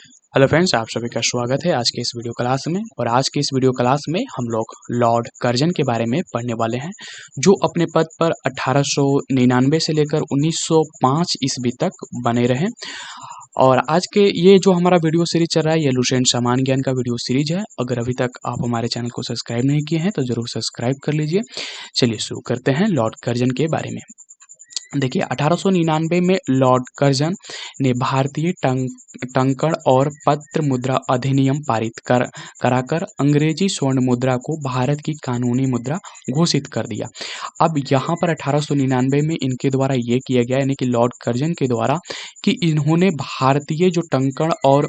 Hello friends, आप सभी का स्वागत है आज के इस वीडियो क्लास में। और आज के इस वीडियो क्लास में हम लोग लॉर्ड कर्जन के बारे में पढ़ने वाले हैं, जो अपने पद पर 1899 से लेकर 1905 ईस्वी तक बने रहे। और आज के ये जो हमारा वीडियो सीरीज चल रहा है, ये लुसेंट सामान्य ज्ञान का वीडियो सीरीज है। अगर अभी तक आप हमारे चैनल को सब्सक्राइब नहीं किए हैं तो जरूर सब्सक्राइब कर लीजिए। चलिए शुरू करते हैं लॉर्ड कर्जन के बारे में। देखिए 1899 में लॉर्ड कर्जन ने भारतीय टंकण और पत्र मुद्रा अधिनियम पारित कराकर अंग्रेजी स्वर्ण मुद्रा को भारत की कानूनी मुद्रा घोषित कर दिया। अब यहाँ पर 1899 में इनके द्वारा ये किया गया, यानी कि लॉर्ड कर्जन के द्वारा, कि इन्होंने भारतीय जो टंकण और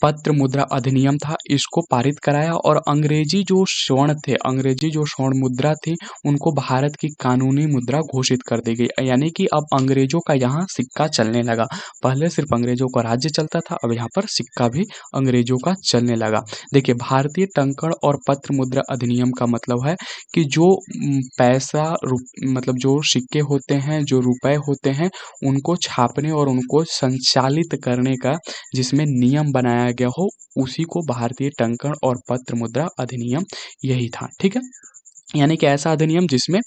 पत्र मुद्रा अधिनियम था इसको पारित कराया और अंग्रेजी जो स्वर्ण मुद्रा थी उनको भारत की कानूनी मुद्रा घोषित कर दी गई। यानी कि अब अंग्रेजों का यहाँ सिक्का चलने लगा। पहले सिर्फ अंग्रेजों का राज्य चलता था, अब यहाँ पर सिक्का भी अंग्रेजों का चलने लगा। देखिए, भारतीय टंकण और पत्र मुद्रा अधिनियम का मतलब है कि जो पैसा मतलब जो सिक्के होते हैं, जो रुपए होते हैं, उनको छापने और उनको संचालित करने का जिसमें नियम बनाया गया हो, उसी को भारतीय टंकण और पत्र मुद्रा अधिनियम यही था। ठीक है, यानी कि ऐसा अधिनियम जिसमें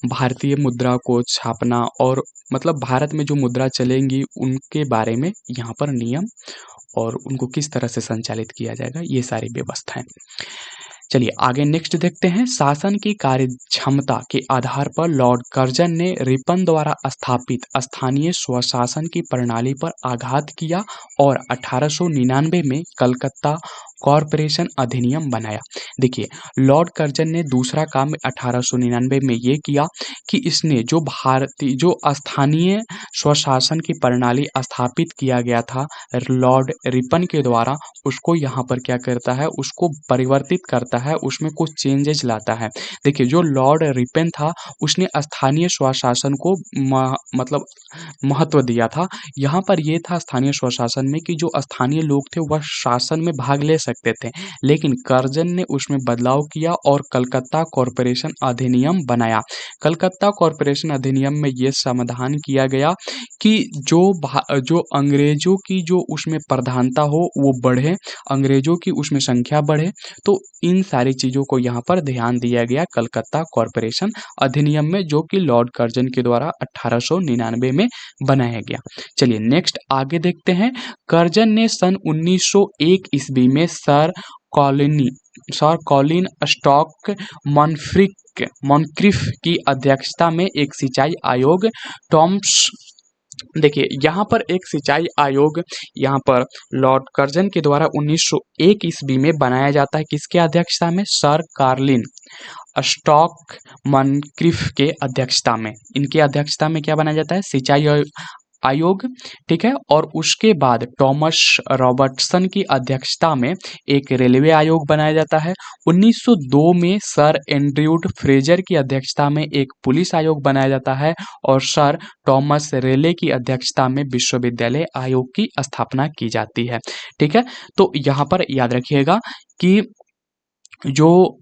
भारतीय मुद्रा को छापना और मतलब भारत में जो मुद्रा चलेंगी उनके बारे में यहाँ पर नियम और उनको किस तरह से संचालित किया जाएगा, ये सारी व्यवस्थाएं। चलिए आगे नेक्स्ट देखते हैं। शासन की कार्य क्षमता के आधार पर लॉर्ड कर्जन ने रिपन द्वारा स्थापित स्थानीय स्वशासन की प्रणाली पर आघात किया और 1899 में कलकत्ता कॉरपोरेशन अधिनियम बनाया। देखिए, लॉर्ड कर्जन ने दूसरा काम 1899 में ये किया कि इसने जो स्थानीय स्वशासन की प्रणाली स्थापित किया गया था लॉर्ड रिपन के द्वारा, उसको यहाँ पर क्या करता है, उसको परिवर्तित करता है, उसमें कुछ चेंजेस लाता है। देखिए, जो लॉर्ड रिपन था उसने स्थानीय स्वशासन को मतलब महत्व दिया था। यहाँ पर यह था स्थानीय स्वशासन में कि जो स्थानीय लोग थे वह शासन में भाग ले सकते थे, लेकिन कर्जन ने उसमें बदलाव किया और कलकत्ता कॉरपोरेशन अधिनियम बनाया। कलकत्ता कॉरपोरेशन अधिनियम में यह समाधान किया गया कि जो अंग्रेजों की जो उसमें प्रधानता हो वो बढ़े, अंग्रेजों की उसमें संख्या बढ़े। तो इन सारी चीज़ों को यहाँ पर ध्यान दिया गया कलकत्ता कॉरपोरेशन अधिनियम में, जो कि लॉर्ड कर्जन के द्वारा 1899 में बनाया गया। चलिए नेक्स्ट आगे देखते हैं। कर्जन ने सन 1901 ईस्वी में सर कॉलिन स्टॉक मॉनक्रिफ की अध्यक्षता में एक सिंचाई आयोग टॉम्स। देखिए, यहाँ पर एक सिंचाई आयोग यहाँ पर लॉर्ड कर्जन के द्वारा 1901 ईस्वी में बनाया जाता है। किसके अध्यक्षता में? सर कार्लिन स्टॉक मॉनक्रिफ के अध्यक्षता में। इनके अध्यक्षता में क्या बनाया जाता है? सिंचाई आयोग। ठीक है, और उसके बाद थॉमस रॉबर्टसन की अध्यक्षता में एक रेलवे आयोग बनाया जाता है। 1902 में सर एंड्रयूड फ्रेजर की अध्यक्षता में एक पुलिस आयोग बनाया जाता है और सर थॉमस रेले की अध्यक्षता में विश्वविद्यालय आयोग की स्थापना की जाती है। ठीक है, तो यहाँ पर याद रखिएगा कि जो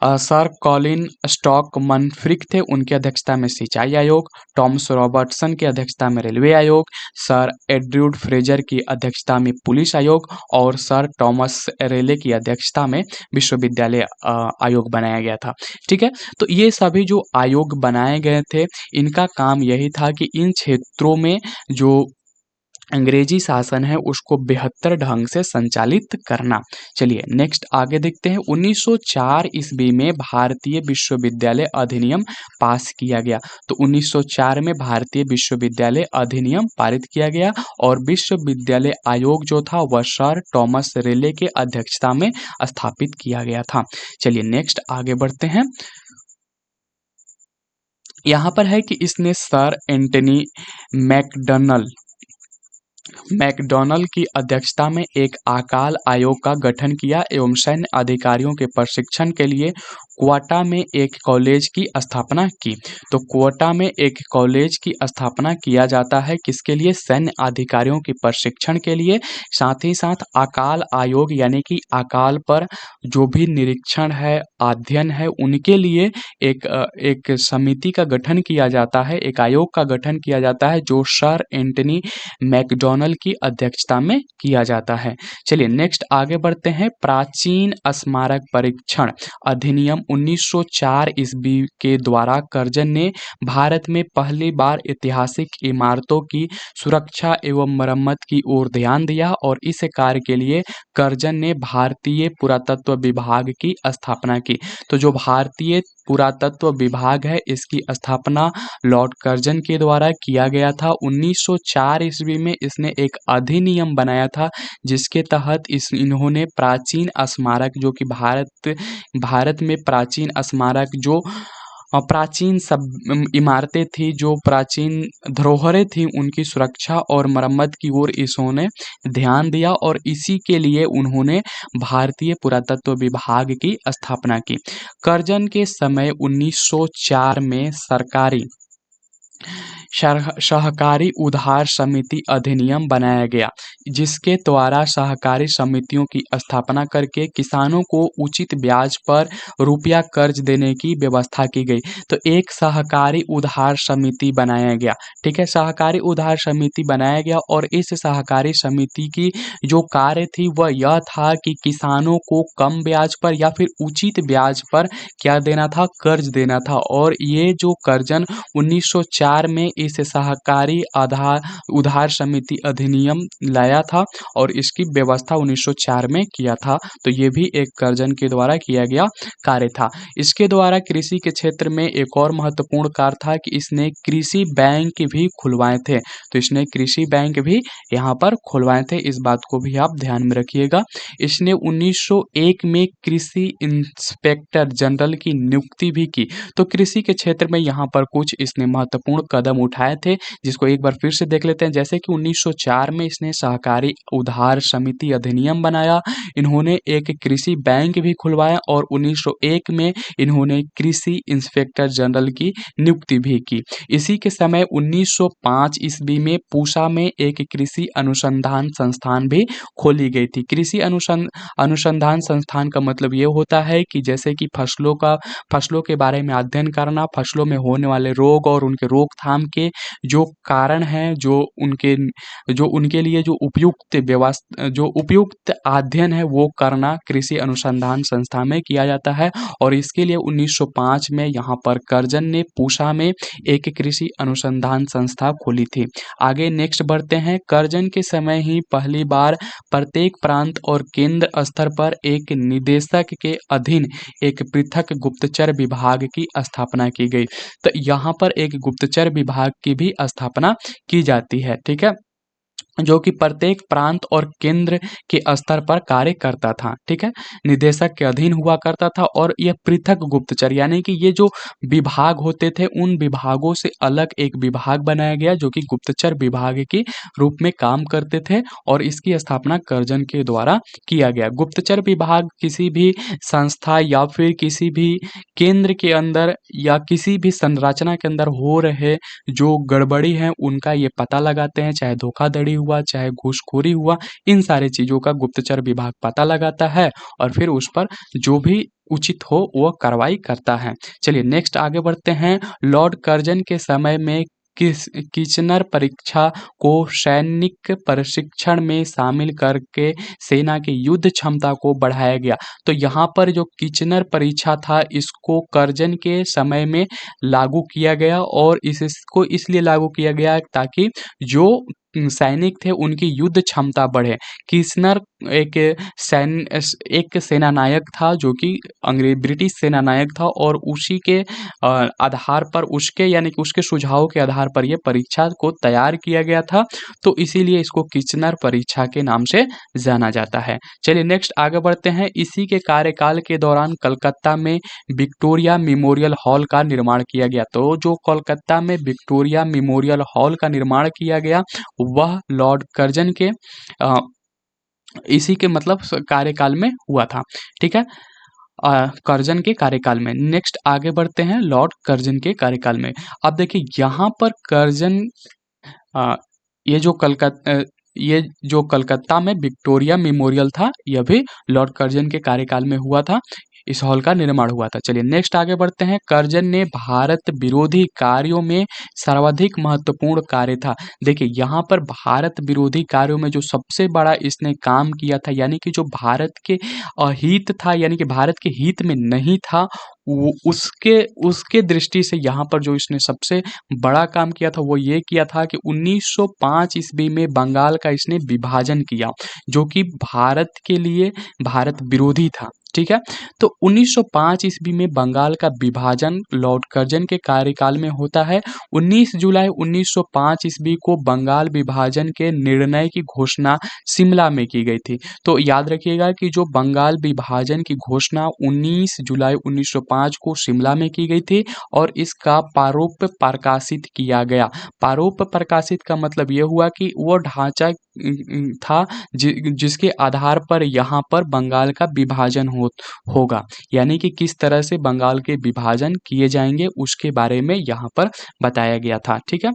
सर कॉलिन स्टॉक मॉनक्रिफ थे उनकी अध्यक्षता में सिंचाई आयोग, थॉमस रॉबर्टसन की अध्यक्षता में रेलवे आयोग, सर एंड्रयूड फ्रेजर की अध्यक्षता में पुलिस आयोग और सर थॉमस रेले की अध्यक्षता में विश्वविद्यालय आयोग बनाया गया था। ठीक है, तो ये सभी जो आयोग बनाए गए थे इनका काम यही था कि इन क्षेत्रों में जो अंग्रेजी शासन है उसको बेहतर ढंग से संचालित करना। चलिए नेक्स्ट आगे देखते हैं। 1904 ईस्वी में भारतीय विश्वविद्यालय अधिनियम पास किया गया। तो 1904 में भारतीय विश्वविद्यालय अधिनियम पारित किया गया और विश्वविद्यालय आयोग जो था वह सर थॉमस रेले के अध्यक्षता में स्थापित किया गया था। चलिए नेक्स्ट आगे बढ़ते हैं। यहाँ पर है कि इसने सर एंटनी मैकडॉनल्ड की अध्यक्षता में एक अकाल आयोग का गठन किया एवं सैन्य अधिकारियों के प्रशिक्षण के लिए क्वेटा में एक कॉलेज की स्थापना की। तो क्वेटा में एक कॉलेज की स्थापना किया जाता है किसके लिए? सैन्य अधिकारियों के प्रशिक्षण के लिए। साथ ही साथ अकाल आयोग यानी कि अकाल पर जो भी निरीक्षण है, अध्ययन है, उनके लिए एक समिति का गठन किया जाता है, एक आयोग का गठन किया जाता है जो सर एंटनी मैकडॉनल की अध्यक्षता में किया जाता है। चलिए नेक्स्ट आगे बढ़ते हैं। प्राचीन स्मारक परीक्षण अधिनियम 1904 ईस्वी के द्वारा कर्जन ने भारत में पहली बार ऐतिहासिक इमारतों की सुरक्षा एवं मरम्मत की ओर ध्यान दिया और इस कार्य के लिए कर्जन ने भारतीय पुरातत्व विभाग की स्थापना की। तो जो भारतीय पुरातत्व विभाग है इसकी स्थापना लॉर्ड कर्जन के द्वारा किया गया था। 1904 ईस्वी में इसने एक अधिनियम बनाया था जिसके तहत इन्होंने प्राचीन स्मारक जो कि भारत में प्राचीन स्मारक जो प्राचीन सब इमारतें थी, जो प्राचीन धरोहरें थी, उनकी सुरक्षा और मरम्मत की ओर इन्होंने ध्यान दिया और इसी के लिए उन्होंने भारतीय पुरातत्व विभाग की स्थापना की। कर्जन के समय 1904 में सहकारी उधार समिति अधिनियम बनाया गया जिसके द्वारा सहकारी समितियों की स्थापना करके किसानों को उचित ब्याज पर रुपया कर्ज देने की व्यवस्था की गई। तो एक सहकारी उधार समिति बनाया गया, ठीक है, सहकारी उधार समिति बनाया गया और इस सहकारी समिति की जो कार्य थी वह यह था कि किसानों को कम ब्याज पर या फिर उचित ब्याज पर क्या देना था? कर्ज देना था। और ये जो कर्जन 1904 में इस सहकारी उधार समिति अधिनियम लाया था और इसकी व्यवस्था 1904 में किया था। तो ये भी एक कर्जन के द्वारा किया गया कार्य था। इसके द्वारा कृषि के क्षेत्र में एक और महत्वपूर्ण कार्य था कि इसने कृषि बैंक भी खुलवाए थे। तो इसने कृषि बैंक भी यहाँ पर खुलवाए थे, इस बात को भी आप ध्यान में रखिएगा। इसने 1901 में कृषि इंस्पेक्टर जनरल की नियुक्ति भी की। तो कृषि के क्षेत्र में यहाँ पर कुछ इसने महत्वपूर्ण कदम उठाए थे जिसको एक बार फिर से देख लेते हैं। जैसे कि 1904 में इसने सहकारी उधार समिति अधिनियम बनाया, इन्होंने एक कृषि बैंक भी खुलवाया और 1901 में इन्होंने कृषि इंस्पेक्टर जनरल की नियुक्ति भी की। इसी के समय 1905 ईस्वी में पूसा में एक कृषि अनुसंधान संस्थान भी खोली गई थी। कृषि अनुसंधान संस्थान का मतलब ये होता है कि जैसे कि फसलों के बारे में अध्ययन करना, फसलों में होने वाले रोग और उनके रोकथाम के जो कारण हैं, जो उनके लिए जो उपयुक्त अध्ययन है वो करना कृषि अनुसंधान संस्था में किया जाता है। और इसके लिए 1905 में यहाँ पर कर्जन ने पूसा में एक कृषि अनुसंधान संस्था खोली थी। आगे नेक्स्ट बढ़ते हैं। कर्जन के समय ही पहली बार प्रत्येक प्रांत और केंद्र स्तर पर एक निदेशक के अधीन एक पृथक गुप्तचर विभाग की स्थापना की गई। तो यहाँ पर एक गुप्तचर विभाग की भी स्थापना की जाती है, ठीक है, जो कि प्रत्येक प्रांत और केंद्र के स्तर पर कार्य करता था, ठीक है, निदेशक के अधीन हुआ करता था। और यह पृथक गुप्तचर यानी कि ये जो विभाग होते थे उन विभागों से अलग एक विभाग बनाया गया जो कि गुप्तचर विभाग के रूप में काम करते थे और इसकी स्थापना कर्जन के द्वारा किया गया। गुप्तचर विभाग किसी भी संस्था या फिर किसी भी केंद्र के अंदर या किसी भी संरचना के अंदर हो रहे जो गड़बड़ी है उनका ये पता लगाते हैं, चाहे धोखाधड़ी हुआ, चाहे घूसखोरी हुआ, इन सारी चीज़ों का गुप्तचर विभाग पता लगाता है और फिर उस पर जो भी उचित हो वह कार्रवाई करता है। चलिए नेक्स्ट आगे बढ़ते हैं। लॉर्ड कर्जन के समय में किचनर परीक्षा को सैनिक प्रशिक्षण में शामिल करके सेना की युद्ध क्षमता को बढ़ाया गया। तो यहाँ पर जो किचनर परीक्षा था इसको कर्जन के समय में लागू किया गया और इसको इसलिए लागू किया गया ताकि जो सैनिक थे उनकी युद्ध क्षमता बढ़े। किचनर एक सेनानायक था जो कि ब्रिटिश सेनानायक था और उसी के आधार पर उसके यानी कि उसके सुझाव के आधार पर यह परीक्षा को तैयार किया गया था। तो इसीलिए इसको किचनर परीक्षा के नाम से जाना जाता है। चलिए नेक्स्ट आगे बढ़ते हैं। इसी के कार्यकाल के दौरान कलकत्ता में विक्टोरिया मेमोरियल हॉल का निर्माण किया गया। तो जो कोलकाता में विक्टोरिया मेमोरियल हॉल का निर्माण किया गया वह लॉर्ड कर्जन के इसी के मतलब कार्यकाल में हुआ था, ठीक है। कर्जन के कार्यकाल में। नेक्स्ट आगे बढ़ते हैं लॉर्ड कर्जन के कार्यकाल में। अब देखिए यहाँ पर कर्जन अ, ये जो कलकत्ता ये जो कलकत्ता में विक्टोरिया मेमोरियल था, यह भी लॉर्ड कर्जन के कार्यकाल में हुआ था। इस हॉल का निर्माण हुआ था। चलिए नेक्स्ट आगे बढ़ते हैं। कर्जन ने भारत विरोधी कार्यों में सर्वाधिक महत्वपूर्ण कार्य था। देखिए यहाँ पर भारत विरोधी कार्यों में जो सबसे बड़ा इसने काम किया था, यानी कि जो भारत के अहित था, यानी कि भारत के हित में नहीं था, वो उसके उसके दृष्टि से यहाँ पर जो इसने सबसे बड़ा काम किया था वो ये किया था कि 1905 ईस्वी में बंगाल का इसने विभाजन किया, जो कि भारत के लिए भारत विरोधी था। ठीक है, तो 1905 ईस्वी में बंगाल का विभाजन लॉर्ड कर्जन के कार्यकाल में होता है। 19 जुलाई 1905 ईस्वी को बंगाल विभाजन के निर्णय की घोषणा शिमला में की गई थी। तो याद रखिएगा कि जो बंगाल विभाजन की घोषणा 19 जुलाई 1905 को शिमला में की गई थी और इसका प्रारूप प्रकाशित किया गया। प्रारूप प्रकाशित का मतलब ये हुआ कि वो ढांचा था जिसके आधार पर यहाँ पर बंगाल का विभाजन होगा, यानी कि किस तरह से बंगाल के विभाजन किए जाएंगे उसके बारे में यहाँ पर बताया गया था। ठीक है,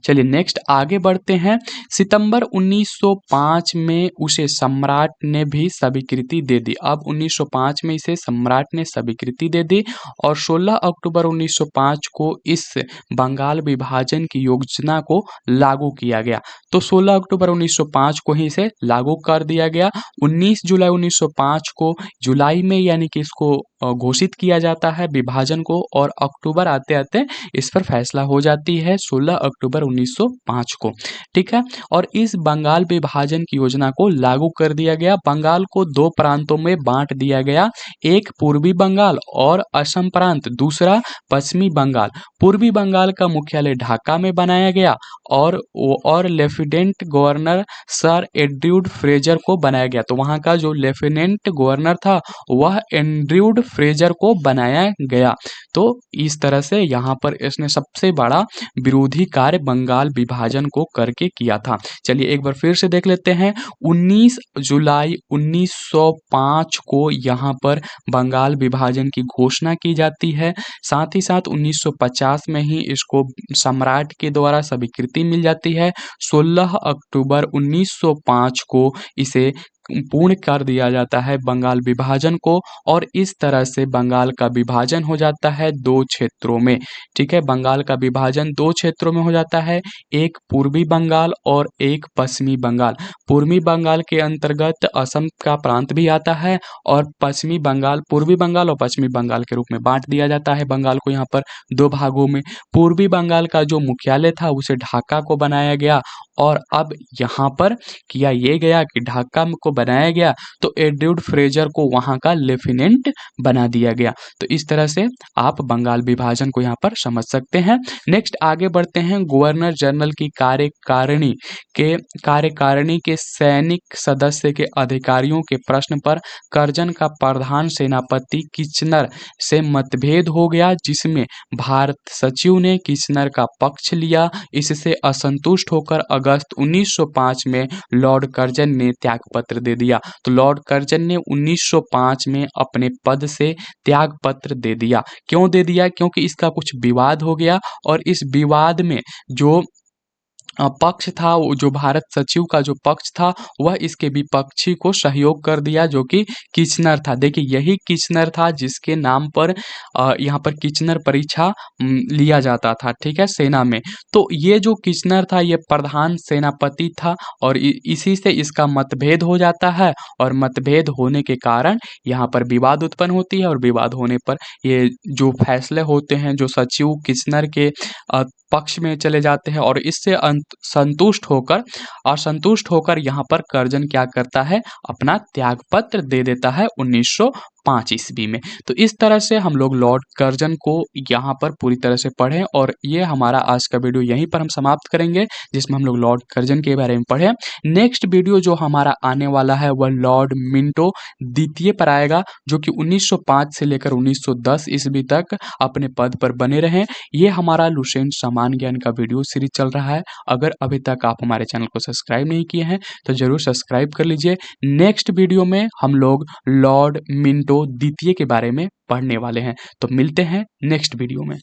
चलिए नेक्स्ट आगे बढ़ते हैं। सितंबर 1905 में उसे सम्राट ने भी स्वीकृति दे दी। अब 1905 में इसे सम्राट ने स्वीकृति दे दी और 16 अक्टूबर 1905 को इस बंगाल विभाजन की योजना को लागू किया गया। तो 16 अक्टूबर 1905 को ही इसे लागू कर दिया गया। 19 जुलाई 1905 को जुलाई में यानी कि इसको घोषित किया जाता है विभाजन को, और अक्टूबर आते आते इस पर फैसला हो जाती है 16 अक्टूबर 1905 को। ठीक है, और इस बंगाल विभाजन की योजना को लागू कर दिया गया। बंगाल को दो प्रांतों में बांट दिया गया, एक पूर्वी बंगाल और असम प्रांत, दूसरा पश्चिमी बंगाल। पूर्वी बंगाल का मुख्यालय ढाका में बनाया गया और लेफ्टिनेंट गवर्नर सर एड्रूड फ्रेजर को बनाया गया। तो वहां का जो लेफ्टिनेंट गवर्नर था वह एड्रूड फ्रेजर को बनाया गया। तो इस तरह से यहाँ पर इसने सबसे बड़ा विरोधी कार्य बंगाल विभाजन को करके किया था। चलिए एक बार फिर से देख लेते हैं। 19 जुलाई 1905 को यहाँ पर बंगाल विभाजन की घोषणा की जाती है। साथ ही साथ 1950 में ही इसको सम्राट के द्वारा स्वीकृति मिल जाती है। 16 अक्टूबर 1905 को इसे पूर्ण कर दिया जाता है बंगाल विभाजन को, और इस तरह से बंगाल का विभाजन हो जाता है दो क्षेत्रों में। ठीक है, बंगाल का विभाजन दो क्षेत्रों में हो जाता है, एक पूर्वी बंगाल और एक पश्चिमी बंगाल। पूर्वी बंगाल के अंतर्गत असम का प्रांत भी आता है और पश्चिमी बंगाल, पूर्वी बंगाल और पश्चिमी बंगाल के रूप में बांट दिया जाता है बंगाल को यहाँ पर दो भागों में। पूर्वी बंगाल का जो मुख्यालय था उसे ढाका को बनाया गया, और अब यहाँ पर किया ये गया कि ढाका को बनाया गया तो एड्रूड फ्रेजर को वहां का लेफ्टिनेंट बना दिया गया। तो इस तरह से आप बंगाल विभाजन को यहाँ पर समझ सकते हैं। नेक्स्ट आगे बढ़ते हैं। गवर्नर जनरल की कार्यकारिणी के सैनिक सदस्य के अधिकारियों के प्रश्न पर कर्जन का प्रधान सेनापति किचनर से मतभेद हो गया, जिसमें भारत सचिव ने किचनर का पक्ष लिया। इससे असंतुष्ट होकर अगस्त 1905 में लॉर्ड कर्जन ने त्यागपत्र दे दिया। तो लॉर्ड कर्जन ने 1905 में अपने पद से त्यागपत्र दे दिया। क्यों दे दिया? क्योंकि इसका कुछ विवाद हो गया, और इस विवाद में जो पक्ष था, वो जो भारत सचिव का जो पक्ष था वह इसके विपक्षी को सहयोग कर दिया, जो कि किचनर था। देखिए यही किचनर था जिसके नाम पर यहाँ पर किचनर परीक्षा लिया जाता था, ठीक है, सेना में। तो ये जो किचनर था ये प्रधान सेनापति था, और इसी से इसका मतभेद हो जाता है, और मतभेद होने के कारण यहाँ पर विवाद उत्पन्न होती है, और विवाद होने पर ये जो फैसले होते हैं जो सचिव किचनर के पक्ष में चले जाते हैं, और इससे असंतुष्ट होकर यहाँ पर कर्जन क्या करता है, अपना त्यागपत्र दे देता है 1905 ईस्वी में। तो इस तरह से हम लोग लॉर्ड कर्जन को यहाँ पर पूरी तरह से पढ़ें, और ये हमारा आज का वीडियो यहीं पर हम समाप्त करेंगे, जिसमें हम लोग लॉर्ड कर्जन के बारे में पढ़े। नेक्स्ट वीडियो जो हमारा आने वाला है वह लॉर्ड मिंटो द्वितीय पर आएगा, जो कि 1905 से लेकर 1910 ईस्वी तक अपने पद पर बने रहे। ये हमारा लुसेंट सामान्य ज्ञान का वीडियो सीरीज चल रहा है। अगर अभी तक आप हमारे चैनल को सब्सक्राइब नहीं किए हैं तो जरूर सब्सक्राइब कर लीजिए। नेक्स्ट वीडियो में हम लोग लॉर्ड मिंटो द्वितीय के बारे में पढ़ने वाले हैं। तो मिलते हैं नेक्स्ट वीडियो में।